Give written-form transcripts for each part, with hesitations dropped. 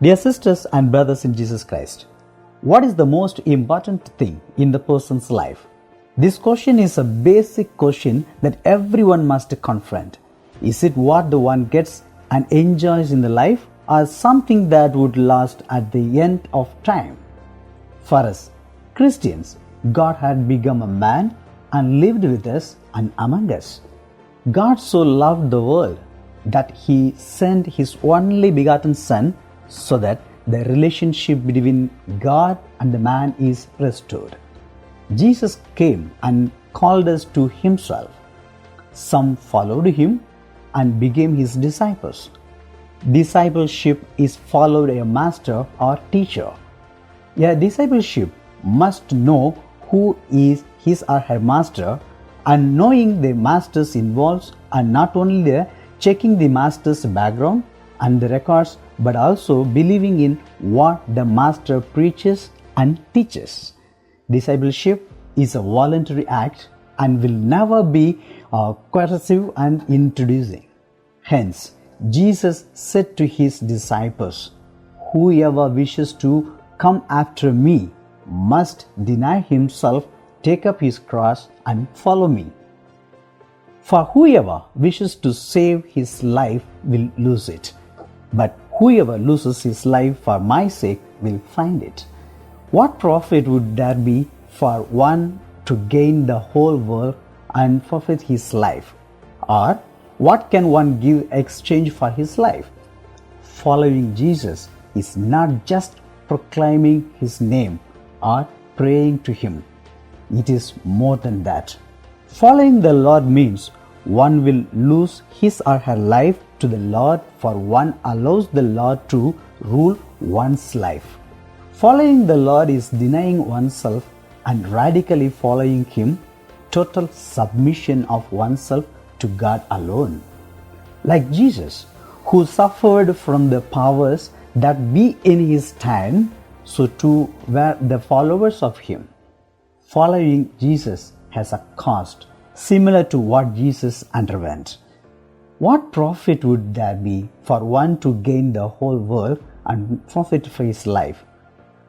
Dear sisters and brothers in Jesus Christ, what is the most important thing in the person's life? This question is a basic question that everyone must confront. Is it what the one gets and enjoys in the life, or something that would last at the end of time? For us, Christians, God had become a man and lived with us and among us. God so loved the world that He sent His only begotten Son so that the relationship between God and the man is restored. Jesus came and called us to Himself. Some followed Him and became His disciples. Discipleship is followed a master or teacher. A discipleship must know who is his or her master, and knowing the master's involves and not only the checking the master's background and the records, but also believing in what the master preaches and teaches. Discipleship is a voluntary act and will never be coercive and introducing. Hence, Jesus said to His disciples, "Whoever wishes to come after me must deny himself, take up his cross, and follow me. For whoever wishes to save his life will lose it, but whoever loses his life for my sake will find it." What profit would there be for one to gain the whole world and forfeit his life? Or what can one give exchange for his life? Following Jesus is not just proclaiming His name or praying to Him. It is more than that. Following the Lord means one will lose his or her life to the Lord, for one allows the Lord to rule one's life. Following the Lord is denying oneself and radically following Him, total submission of oneself to God alone. Like Jesus, who suffered from the powers that be in His time, so too were the followers of Him. Following Jesus has a cost similar to what Jesus underwent. What profit would there be for one to gain the whole world and profit for his life?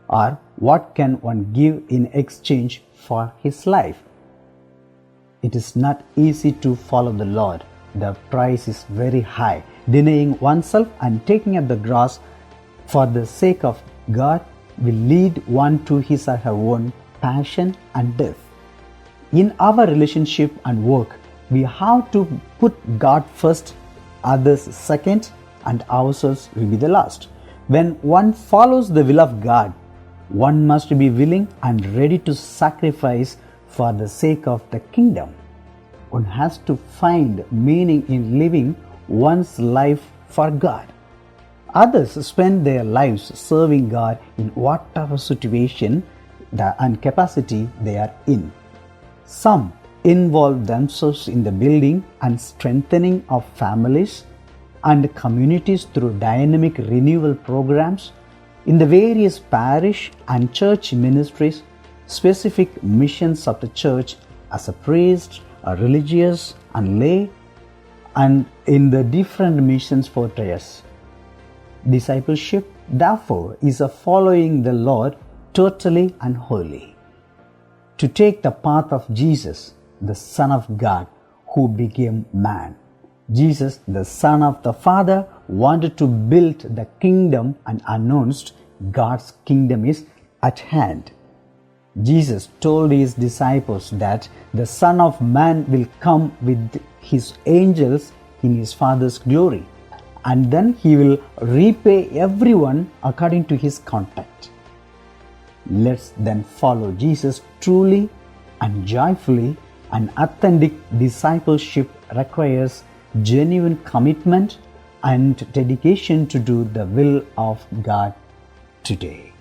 Or what can one give in exchange for his life? It is not easy to follow the Lord. The price is very high. Denying oneself and taking up the cross for the sake of God will lead one to his or her own passion and death. In our relationship and work, we have to put God first, others second, and ourselves will be the last. When one follows the will of God, one must be willing and ready to sacrifice for the sake of the kingdom. One has to find meaning in living one's life for God. Others spend their lives serving God in whatever situation and capacity they are in. Some involve themselves in the building and strengthening of families and communities through dynamic renewal programs in the various parish and church ministries, specific missions of the church as a priest, a religious and lay, and in the different missions portrayals. Discipleship, therefore, is a following the Lord totally and wholly. To take the path of Jesus, the Son of God, who became man. Jesus, the Son of the Father, wanted to build the kingdom and announced God's kingdom is at hand. Jesus told His disciples that the Son of Man will come with His angels in His Father's glory, and then He will repay everyone according to His contract. Let's then follow Jesus truly and joyfully. An authentic discipleship requires genuine commitment and dedication to do the will of God today.